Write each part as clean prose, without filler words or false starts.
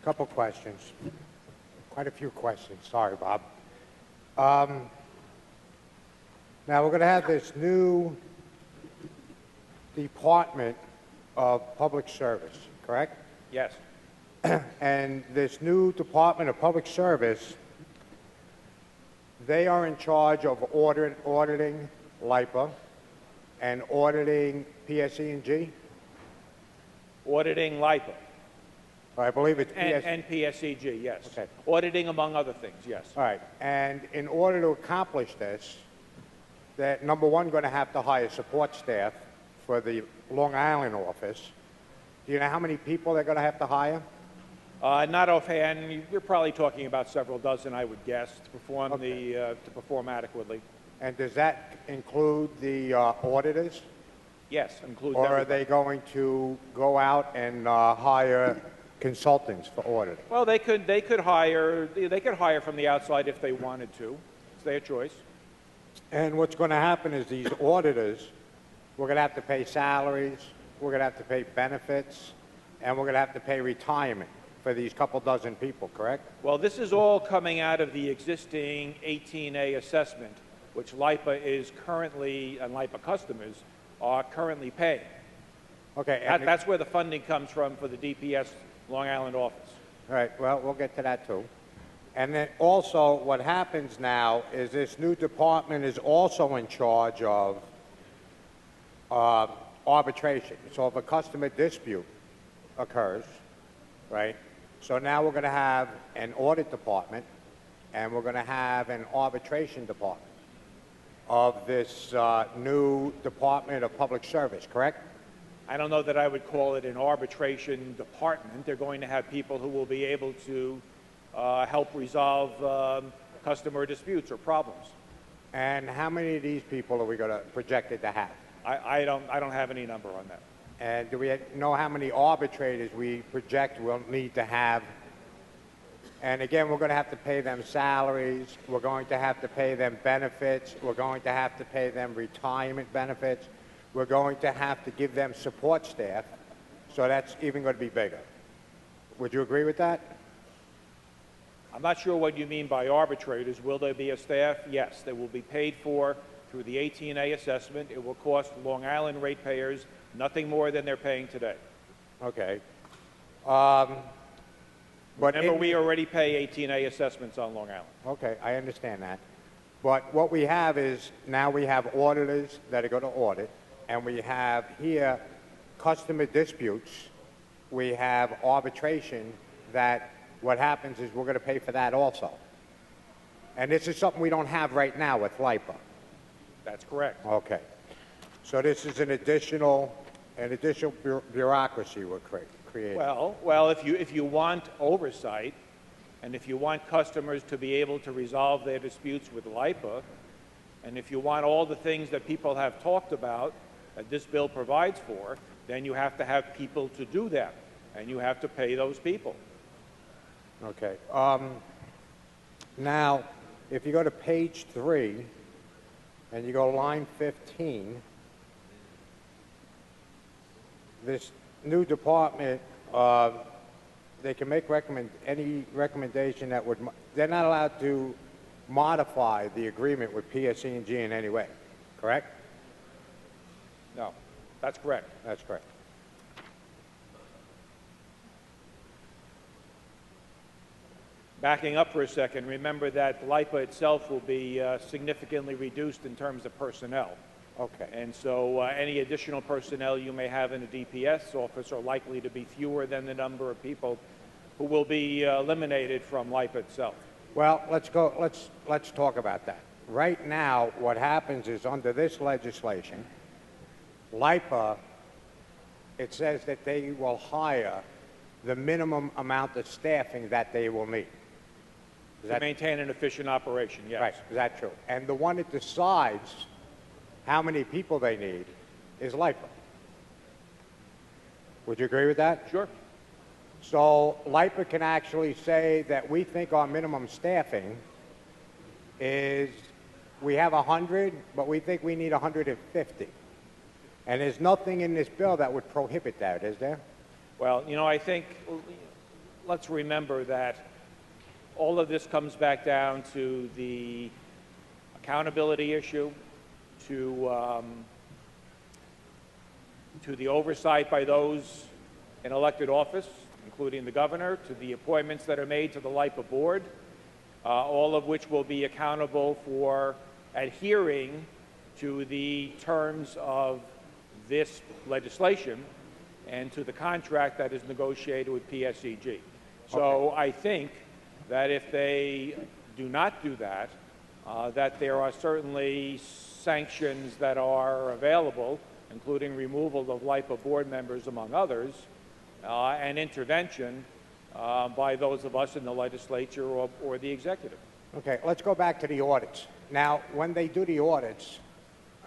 Couple questions. Quite a few questions. Sorry, Bob. Now we're going to have this new Department of Public Service, correct? Yes. And this new Department of Public Service, they are in charge of auditing LIPA and auditing PSE&G? Auditing LIPA. I believe it's And PSEG, yes. Okay. Auditing, among other things, yes. All right. And in order to accomplish this, that number one, going to have to hire support staff for the Long Island office. Do you know how many people they're going to have to hire? Not offhand. You're probably talking about several dozen, I would guess, to perform to perform adequately. And does that include the auditors? Yes, includes Or everybody. are they going to go out and hire consultants for auditing? Well, they could hire from the outside if they wanted to. It's their choice. And what's going to happen is these auditors, we're going to have to pay salaries, we're going to have to pay benefits, and we're going to have to pay retirement for these couple dozen people, correct? Well, this is all coming out of the existing 18A assessment, which LIPA is currently, and LIPA customers are currently paying. Okay. That's where the funding comes from for the DPS Long Island office. All right, well, we'll get to that too. And then also what happens now is this new department is also in charge of arbitration. So if a customer dispute occurs, right, so now we're going to have an audit department and we're going to have an arbitration department of this new Department of Public Service, correct? I don't know that I would call it an arbitration department. They're going to have people who will be able to help resolve customer disputes or problems. And how many of these people are we going to projected to have? I don't have any number on that. And do we know how many arbitrators we project we'll need to have? And again, we're going to have to pay them salaries. We're going to have to pay them benefits. We're going to have to pay them retirement benefits. We're going to have to give them support staff. So that's even going to be bigger. Would you agree with that? I'm not sure what you mean by arbitrators. Will there be a staff? Yes. They will be paid for through the 18A assessment. It will cost Long Island ratepayers nothing more than they're paying today. Okay. But remember, we already pay 18A assessments on Long Island. Okay, I understand that. But what we have is now we have auditors that are going to audit, and we have here customer disputes. We have arbitration that what happens is we're going to pay for that also. And this is something we don't have right now with LIPA. That's correct. Okay. So this is an additional bureaucracy we're creating. Well, if you want oversight, and if you want customers to be able to resolve their disputes with LIPA, and if you want all the things that people have talked about that this bill provides for, then you have to have people to do that, and you have to pay those people. Okay. Now, if you go to page 3, and you go line 15, this new department, they can make any recommendation that would, they're not allowed to modify the agreement with PSE&G in any way, correct? No, that's correct. That's correct. Backing up for a second, remember that LIPA itself will be significantly reduced in terms of personnel. Okay. And so any additional personnel you may have in a DPS office are likely to be fewer than the number of people who will be eliminated from LIPA itself. Well, let's talk about that. Right now, what happens is under this legislation, LIPA, it says that they will hire the minimum amount of staffing that they will need. To maintain an efficient operation, yes. Right, is that true? And the one that decides how many people they need is LIPA. Would you agree with that? Sure. So LIPA can actually say that we think our minimum staffing is, we have 100, but we think we need 150. And there's nothing in this bill that would prohibit that, is there? Well, you know, I think let's remember that all of this comes back down to the accountability issue, to the oversight by those in elected office, including the governor, to the appointments that are made to the LIPA board, all of which will be accountable for adhering to the terms of this legislation and to the contract that is negotiated with PSEG. So I think that if they do not do that, that there are certainly sanctions that are available, including removal of LIPA board members, among others, and intervention by those of us in the legislature or the executive. Okay, let's go back to the audits. Now, when they do the audits,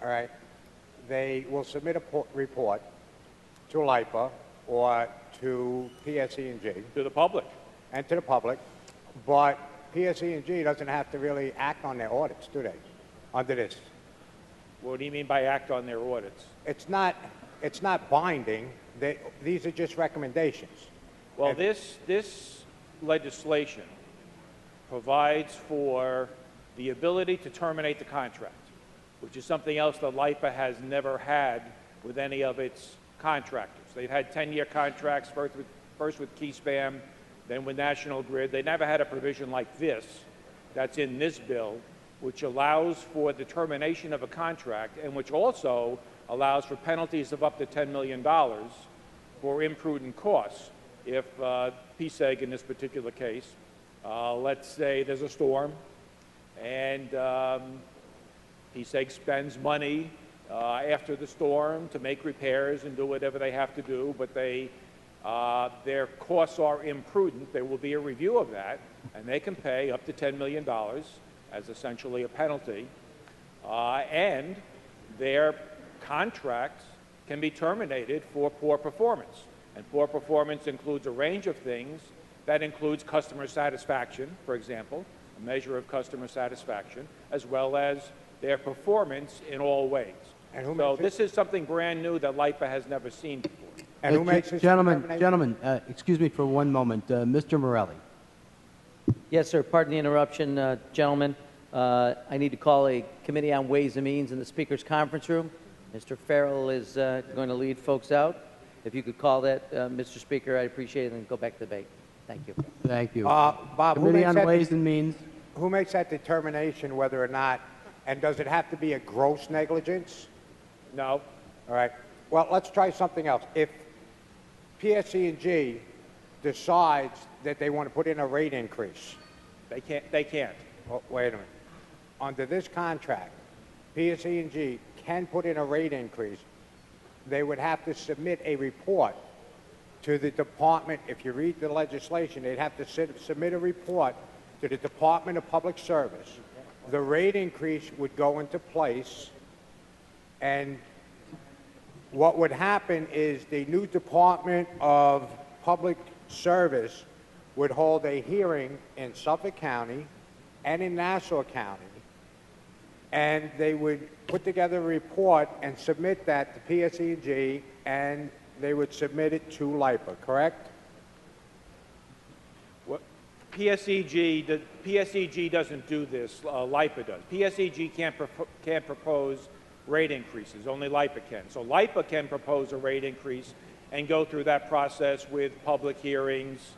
all right, they will submit a report to LIPA or to PSE&G. To the public. And to the public, but PSE&G doesn't have to really act on their audits, do they, under this? What do you mean by act on their audits? It's not binding. These are just recommendations. Well, And this legislation provides for the ability to terminate the contract, which is something else that LIPA has never had with any of its contractors. They've had 10-year contracts, first with Keyspam, then with National Grid. They never had a provision like this that's in this bill, which allows for the termination of a contract and which also allows for penalties of up to $10 million for imprudent costs. If PSEG, in this particular case, let's say there's a storm and PSEG spends money after the storm to make repairs and do whatever they have to do, but their costs are imprudent, there will be a review of that, and they can pay up to $10 million as essentially a penalty, and their contracts can be terminated for poor performance. And poor performance includes a range of things. That includes customer satisfaction, for example, a measure of customer satisfaction, as well as their performance in all ways. And so this is something brand new that LIPA has never seen before. And who makes this Gentlemen, excuse me for one moment. Mr. Morelli. Yes, sir. Pardon the interruption, gentlemen. I need to call a committee on Ways and Means in the Speaker's conference room. Mr. Farrell is going to lead folks out. If you could call that, Mr. Speaker, I'd appreciate it, and go back to debate. Thank you. Thank you. Bob, Committee on Ways and Means. Who makes that determination whether or not, and does it have to be a gross negligence? No. All right. Well, let's try something else. If PSE&G decides that they want to put in a rate increase. They can't. Oh, wait a minute. Under this contract, PSE&G can put in a rate increase. They would have to submit a report to the department. If you read the legislation, they'd have to submit a report to the Department of Public Service. The rate increase would go into place, and what would happen is the new Department of Public Service would hold a hearing in Suffolk County and in Nassau County, and they would put together a report and submit that to PSEG, and they would submit it to LIPA, correct? PSEG doesn't do this. LIPA does. PSEG can't propose rate increases. Only LIPA can. So LIPA can propose a rate increase and go through that process with public hearings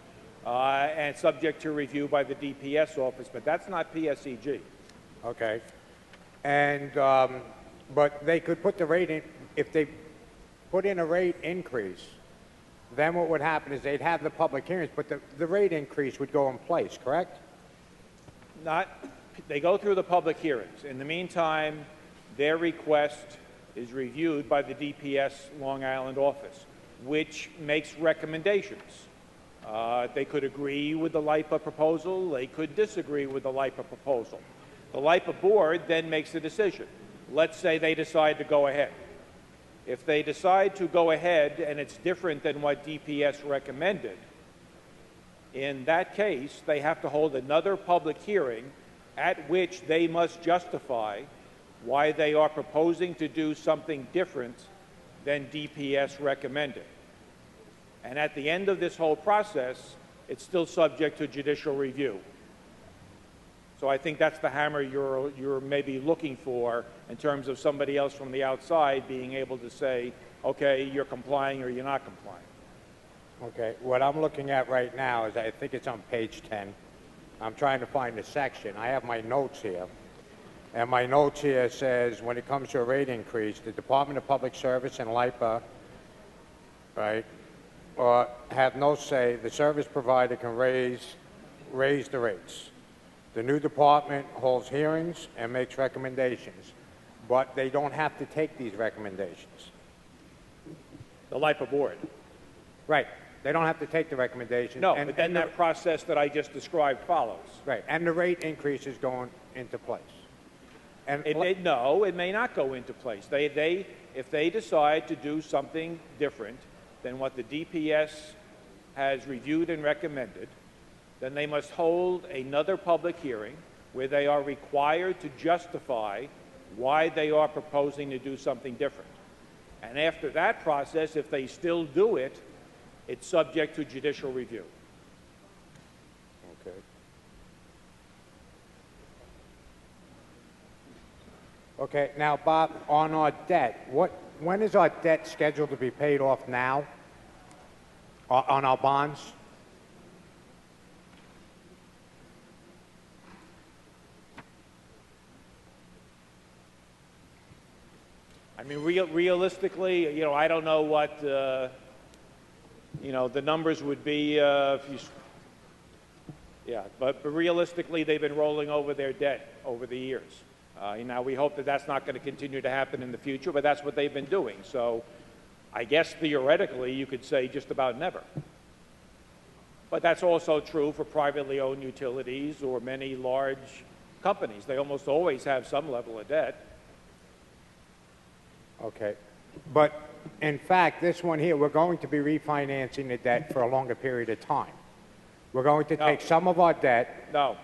and subject to review by the DPS office, but that's not PSEG. Okay. And, but they could put the rate in, if they put in a rate increase, then what would happen is they'd have the public hearings, but the rate increase would go in place, correct? They go through the public hearings. In the meantime, their request is reviewed by the DPS Long Island office, which makes recommendations. They could agree with the LIPA proposal. They could disagree with the LIPA proposal. The LIPA board then makes a decision. Let's say they decide to go ahead. If they decide to go ahead and it's different than what DPS recommended, in that case, they have to hold another public hearing at which they must justify why they are proposing to do something different than DPS recommended. And at the end of this whole process, it's still subject to judicial review. So I think that's the hammer you're maybe looking for in terms of somebody else from the outside being able to say, okay, you're complying or you're not complying. Okay, what I'm looking at right now is, I think it's on page 10. I'm trying to find the section. I have my notes here. And my notes here says, when it comes to a rate increase, the Department of Public Service and LIPA, right, or have no say. The service provider can raise the rates. The new department holds hearings and makes recommendations, but they don't have to take these recommendations. The LIPA board. Right. They don't have to take the recommendations. No, but then that process that I just described follows. Right, and the rate increase is going into place. And No, it may not go into place. If they decide to do something different than what the DPS has reviewed and recommended, then they must hold another public hearing where they are required to justify why they are proposing to do something different. And after that process, if they still do it, it's subject to judicial review. Okay. Okay, now, Bob, on our debt, when is our debt scheduled to be paid off now? On our bonds? I mean, realistically, I don't know what, the numbers would be but realistically, they've been rolling over their debt over the years. Now, we hope that that's not going to continue to happen in the future, but that's what they've been doing. So I guess theoretically, you could say just about never. But that's also true for privately owned utilities or many large companies. They almost always have some level of debt. Okay. But in fact, this one here, we're going to be refinancing the debt for a longer period of time. We're going to take some of our debt. No.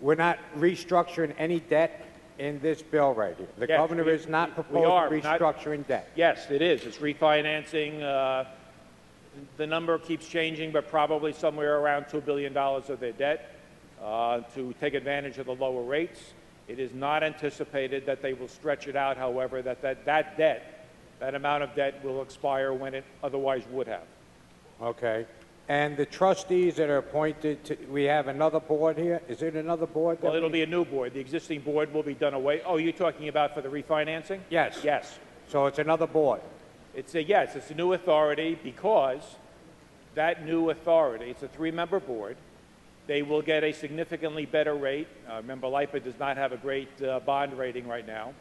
We're not restructuring any debt in this bill right here. The Yes, governor is not proposing restructuring debt. Yes, it is. It's refinancing. The number keeps changing, but probably somewhere around $2 billion of their debt to take advantage of the lower rates. It is not anticipated that they will stretch it out, however, that debt, that amount of debt will expire when it otherwise would have. Okay. And the trustees that are appointed, we have another board here? Is it another board? Well, it'll be a new board. The existing board will be done away. Oh, you're talking about for the refinancing? Yes. Yes. So it's another board? It's a new authority because that new authority, it's a three-member board. They will get a significantly better rate. Remember, LIPA does not have a great bond rating right now.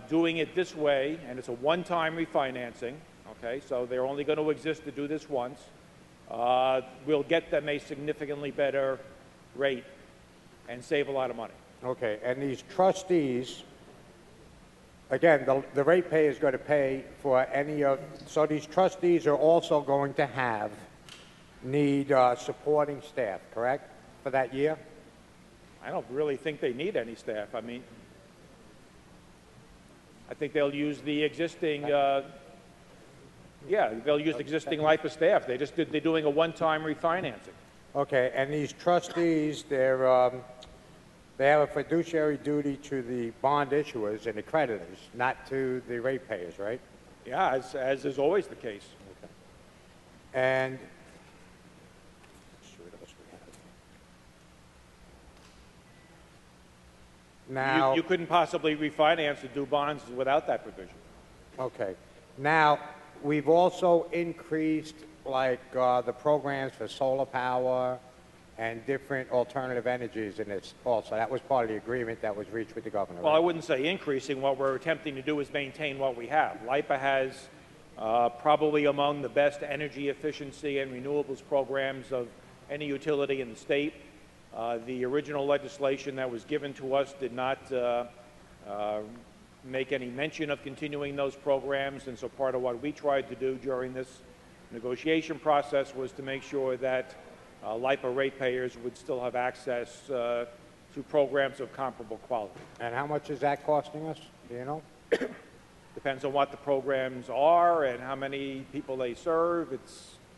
Doing it this way, and it's a one-time refinancing, okay, so they're only going to exist to do this once. We'll get them a significantly better rate and save a lot of money. Okay, and these trustees, again, the ratepayer is going to pay for any of, so these trustees are also going to need supporting staff, correct, for that year? I don't really think they need any staff. I mean, I think they'll use the existing, they'll use existing LIPA staff. They're doing a one-time refinancing. Okay, and these trustees, they have a fiduciary duty to the bond issuers and the creditors, not to the ratepayers, right? Yeah, as is always the case. Okay. And let's see what else we have. Now, You couldn't possibly refinance and do bonds without that provision. okay. Now, we've also increased, like, the programs for solar power and different alternative energies in this also. That was part of the agreement that was reached with the governor. Well, I right? wouldn't say increasing. What we're attempting to do is maintain what we have. LIPA has probably among the best energy efficiency and renewables programs of any utility in the state. The original legislation that was given to us did not make any mention of continuing those programs, and so part of what we tried to do during this negotiation process was to make sure that LIPA ratepayers would still have access to programs of comparable quality. And how much is that costing us? Do you know? Depends on what the programs are and how many people they serve.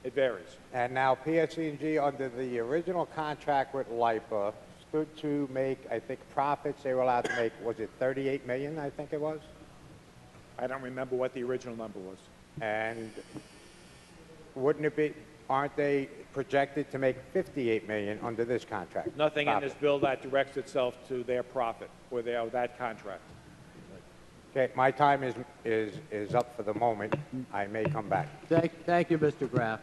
It varies. And now PSE&G, under the original contract with LIPA, stood to make, I think, profits. They were allowed to make, was it 38 million, I think it was? I don't remember what the original number was. And wouldn't it be, aren't they projected to make 58 million under this contract? Nothing in Profit. this bill that directs itself to their profit or that contract. Okay, my time is up for the moment. I may come back. Thank you, Mr. Graff.